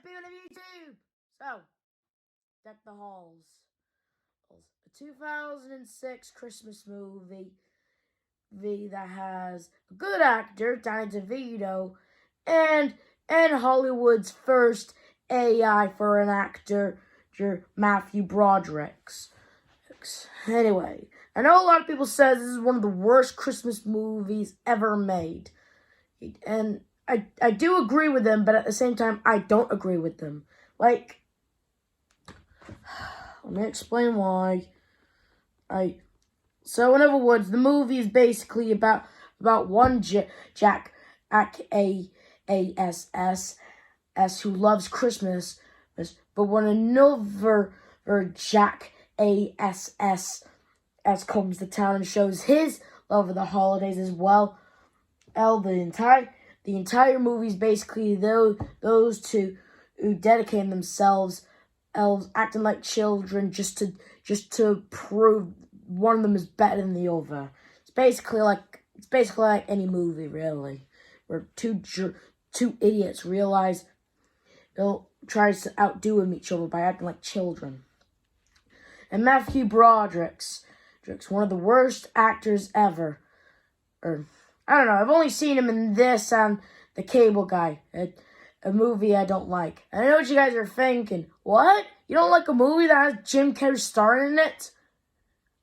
people of YouTube! So, Deck the Halls. A 2006 Christmas movie that has a good actor, Danny DeVito, and Hollywood's first AI for an actor, Matthew Broderick. Anyway, I know a lot of people say this is one of the worst Christmas movies ever made. And I do agree with them, but at the same time, I don't agree with them. Like, let me explain why. So in other words, the movie is basically about one Jack A-S-S who loves Christmas, but when another Jack A-S-S comes to town and shows his love of the holidays as well. The entire movie is basically those two who dedicate themselves, elves acting like children just to prove one of them is better than the other. It's basically like any movie, really, where two idiots realize they'll try to outdo each other by acting like children. And Matthew Broderick's one of the worst actors ever. I don't know, I've only seen him in this and The Cable Guy, a movie I don't like. I know what you guys are thinking. What? You don't like a movie that has Jim Carrey starring in it?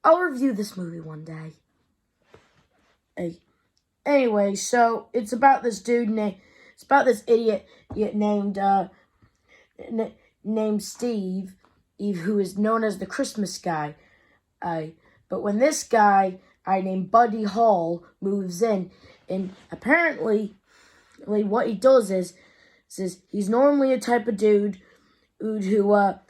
I'll review this movie one day. Anyway, so it's about this idiot named Steve, who is known as the Christmas guy. But when this guy named Buddy Hall moves in, and apparently what he does is he's normally a type of dude who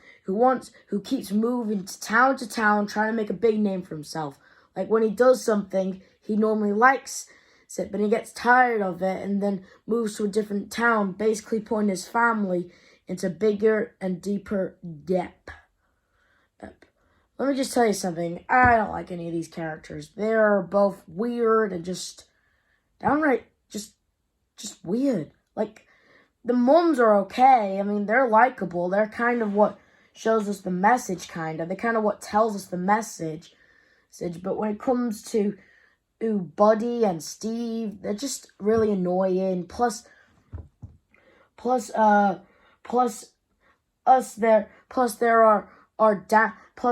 keeps moving to town trying to make a big name for himself. Like when he does something, he normally likes it, but he gets tired of it and then moves to a different town, basically putting his family into bigger and deeper debt. Let me just tell you something. I don't like any of these characters. They're both weird and just downright just weird. Like, the moms are okay. I mean, they're likable. They're kind of what shows us the message, kind of. They're kind of what tells us the message. But when it comes to Buddy and Steve, they're just really annoying. Plus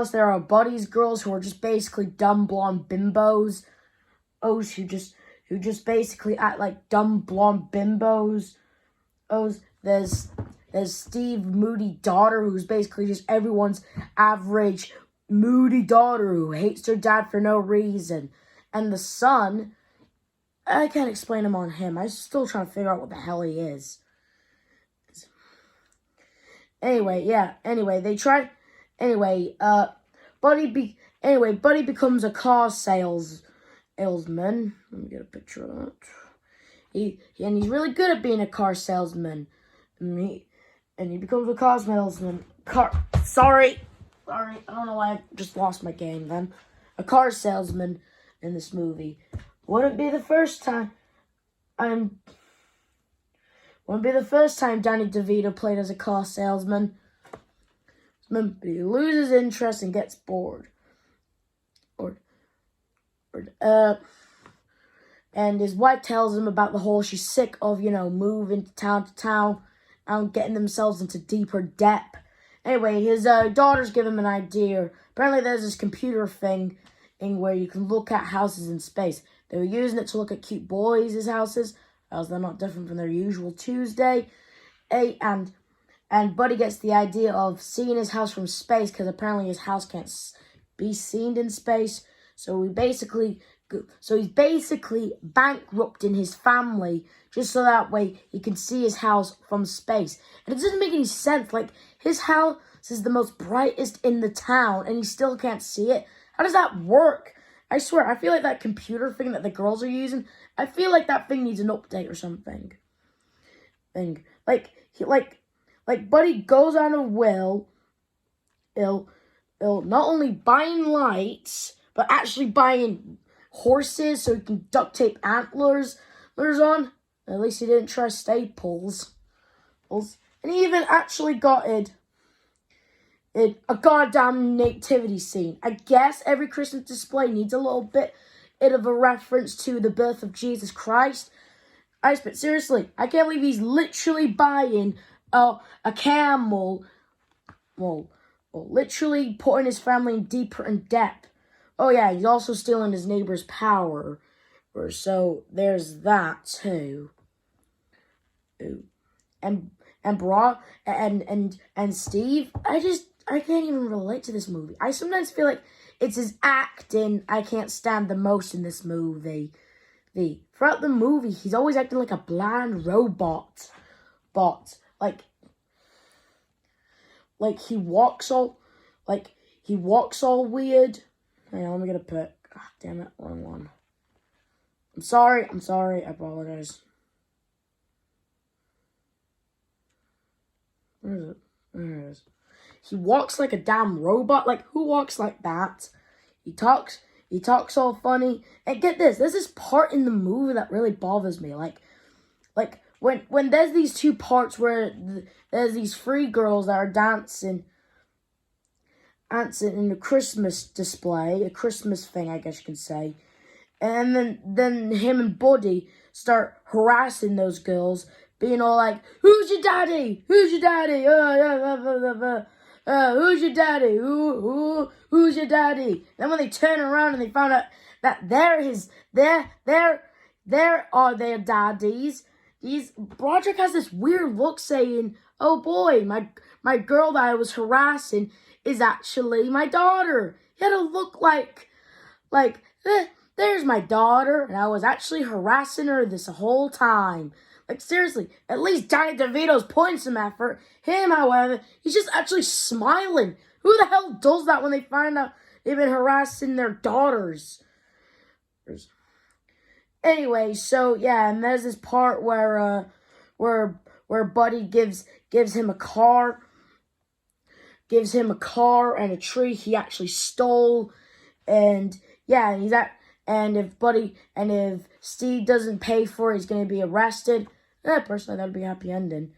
there are Buddy's girls who are just basically dumb blonde bimbos. Who just basically act like dumb blonde bimbos. There's Steve Moody daughter, who's basically just everyone's average moody daughter who hates her dad for no reason. And the son, I can't explain him on him. I'm still trying to figure out what the hell he is. Buddy becomes a car salesman. Let me get a picture of that. He's really good at being a car salesman. And he becomes a car salesman. Sorry, I don't know why I just lost my game then. A car salesman in this movie. Wouldn't be the first time Danny DeVito played as a car salesman. But he loses interest and gets bored. And his wife tells him about the whole, she's sick of, moving to town and getting themselves into deeper debt. Anyway, his daughters give him an idea. Apparently there's this computer thing where you can look at houses in space. They were using it to look at cute boys' houses, as they're not different from their usual Tuesday. And Buddy gets the idea of seeing his house from space, because apparently his house can't be seen in space. So he's basically bankrupting his family just so that way he can see his house from space. And it doesn't make any sense. Like, his house is the most brightest in the town and he still can't see it. How does that work? I swear, I feel like that computer thing that the girls are using, I feel like that thing needs an update or something. Like Buddy goes on a will, not only buying lights, but actually buying horses so he can duct tape antlers on. At least he didn't try staples. And he even actually got a goddamn nativity scene. I guess every Christmas display needs a little bit of a reference to the birth of Jesus Christ. But seriously, I can't believe he's literally buying a camel. Well, literally putting his family in deeper in debt. Oh yeah, he's also stealing his neighbor's power. So there's that too. And Steve, I can't even relate to this movie. I sometimes feel like it's his acting I can't stand the most in this movie. Throughout the movie, he's always acting like a bland robot. Like he walks all weird. Hang on, let me get a pic. God damn it, wrong one. I'm sorry, I apologize. Where is it? There it is. He walks like a damn robot. Like, who walks like that? He talks all funny. And get this, there's this part in the movie that really bothers me. Like when there's these two parts where there's these three girls that are dancing in a Christmas display, a Christmas thing, I guess you can say. And then him and Buddy start harassing those girls, being all like, "Who's your daddy? Who's your daddy? Who's your daddy? Who's your daddy?" Then when they turn around and they found out that they're their daddies, Broderick has this weird look saying, "Oh boy, my girl that I was harassing is actually my daughter." He had a look like there's my daughter, and I was actually harassing her this whole time. Like, seriously, at least Danny DeVito's putting some effort. Him, however, he's just actually smiling. Who the hell does that when they find out they've been harassing their daughters? Anyway, so yeah, and there's this part where Buddy gives him a car. Gives him a car and a tree he actually stole. And yeah, and if Steve doesn't pay for it, he's gonna be arrested. Personally, that'd be a happy ending.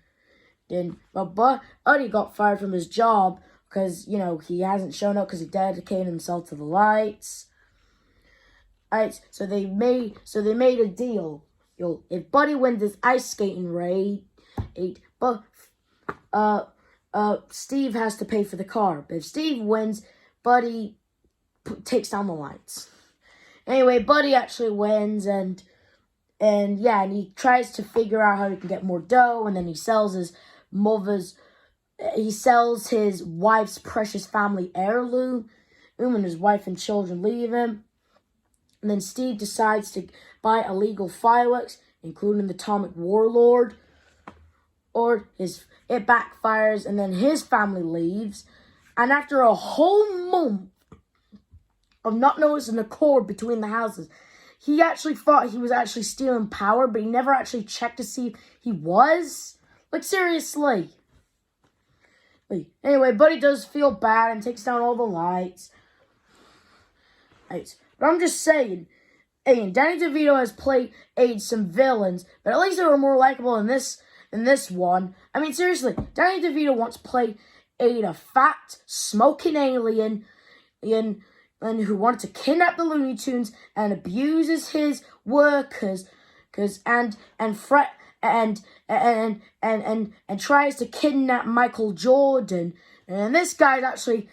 But Buddy got fired from his job because, you know, he hasn't shown up because he dedicated himself to the lights. Alright, so they made a deal. If Buddy wins this ice skating raid, Steve has to pay for the car. But if Steve wins, Buddy takes down the lights. Anyway, Buddy actually wins, and he tries to figure out how he can get more dough, and then he sells his wife's precious family heirloom, and his wife and children leave him. And then Steve decides to buy illegal fireworks, including the Atomic Warlord, it backfires, and then his family leaves, and after a whole month of not noticing a cord between the houses, he actually thought he was actually stealing power, but he never actually checked to see if he was. Like, seriously. Anyway, Buddy does feel bad and takes down all the lights. Right. But I'm just saying, Danny DeVito has played some villains, but at least they were more likable in this one. I mean, seriously, Danny DeVito once played a fat, smoking alien who wanted to kidnap the Looney Tunes and abuses his workers, and tries to kidnap Michael Jordan. And this guy's actually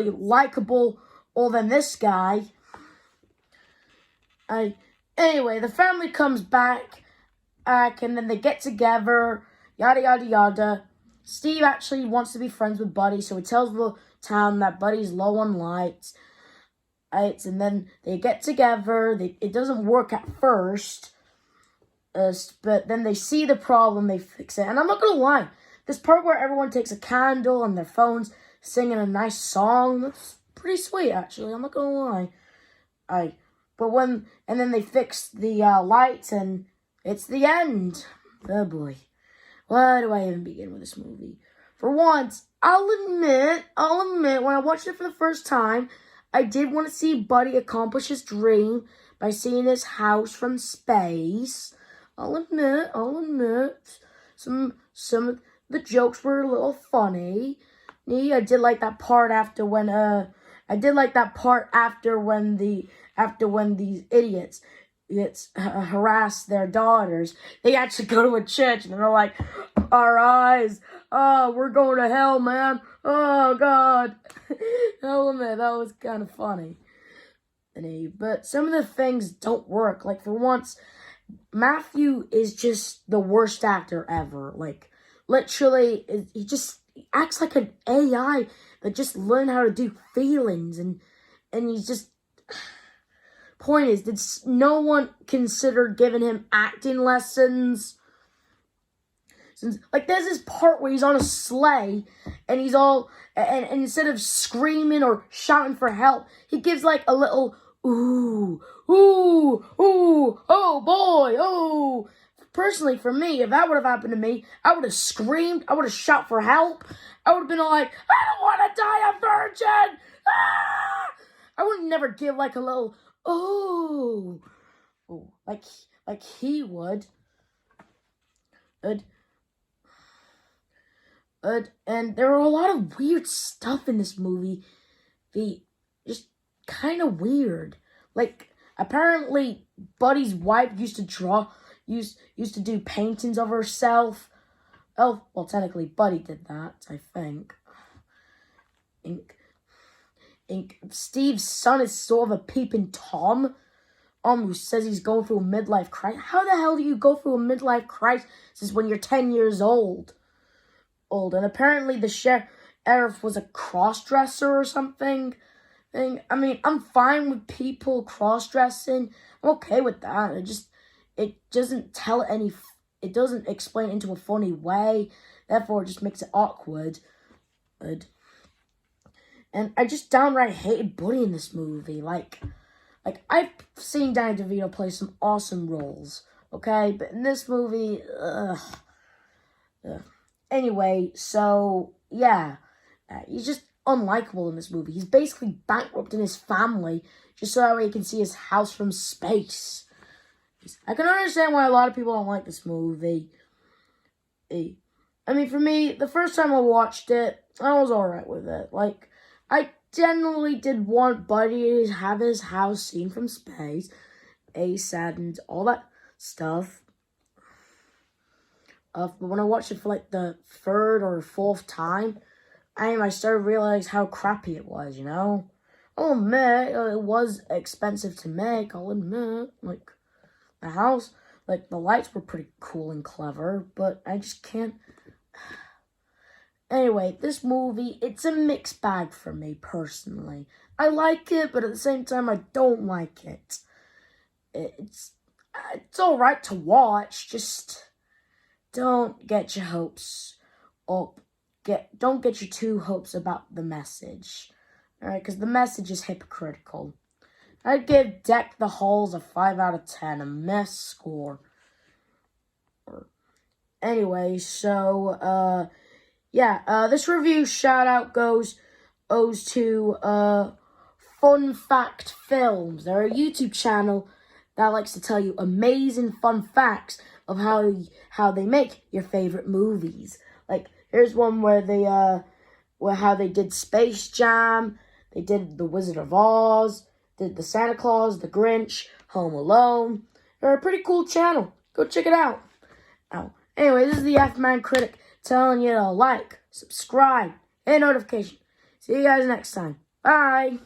likable more than this guy. Anyway, the family comes back, and then they get together, yada yada yada. Steve actually wants to be friends with Buddy, so he tells the town that Buddy's low on lights. And then they get together. It doesn't work at first, but then they see the problem, they fix it. And I'm not gonna lie, this part where everyone takes a candle on their phones, singing a nice song, that's pretty sweet, actually. I'm not gonna lie. And then they fix the lights, and it's the end. Oh boy, why do I even begin with this movie? For once, I'll admit, when I watched it for the first time, I did want to see Buddy accomplish his dream by seeing his house from space. I'll admit, some the jokes were a little funny. I did like that part after when these idiots harass their daughters. They actually go to a church and they're like, our eyes, oh, we're going to hell, man. Oh, God. I'll admit, that was kind of funny. But some of the things don't work. Like, for once, Matthew is just the worst actor ever. Like, literally, he acts like an AI that just learned how to do feelings. And he's just... Point is, did no one consider giving him acting lessons? Since, like, there's this part where he's on a sleigh, and he's all... And instead of screaming or shouting for help, he gives, like, a little... Ooh, ooh, ooh, oh boy, oh. Personally, for me, if that would have happened to me, I would have screamed, I would have shouted for help. I would have been like, I don't want to die a virgin. Ah! I would never give like a little, oh, like he would. And there were a lot of weird stuff in this movie. Just kind of weird. Like, apparently, Buddy's wife used to do paintings of herself. Oh, well, technically, Buddy did that, I think. Steve's son is sort of a peeping Tom, who says he's going through a midlife crisis. How the hell do you go through a midlife crisis when you're 10 years old? And apparently the sheriff was a cross-dresser or something. I mean, I'm fine with people cross-dressing. I'm okay with that. It doesn't explain it into a funny way. Therefore, it just makes it awkward. And I just downright hated Buddy in this movie. Like I've seen Danny DeVito play some awesome roles, okay? But in this movie, Anyway, so, yeah. He's just unlikable in this movie. He's basically bankrupting his family just so that way he can see his house from space. I can understand why a lot of people don't like this movie. I mean, for me, the first time I watched it, I was alright with it. Like, I generally did want Buddy to have his house seen from space, ASAT, and all that stuff. But when I watched it for like the third or fourth time, I started realizing how crappy it was, you know? I'll admit, it was expensive to make, I'll admit. Like, the house, like, the lights were pretty cool and clever, but I just can't... Anyway, this movie, it's a mixed bag for me, personally. I like it, but at the same time, I don't like it. It's alright to watch, just... Don't get your hopes up. Don't get your too hopes about the message. Alright, because the message is hypocritical. I'd give Deck the Halls a 5 out of 10, a mess score. Anyway, so, this review shout-out goes to Fun Fact Films. They're a YouTube channel that likes to tell you amazing fun facts of how they make your favorite movies. Like, here's one where how they did Space Jam, they did The Wizard of Oz, did the Santa Claus, The Grinch, Home Alone. They're a pretty cool channel. Go check it out. Anyway, this is the F-Man Critic telling you to like, subscribe, and notification. See you guys next time. Bye!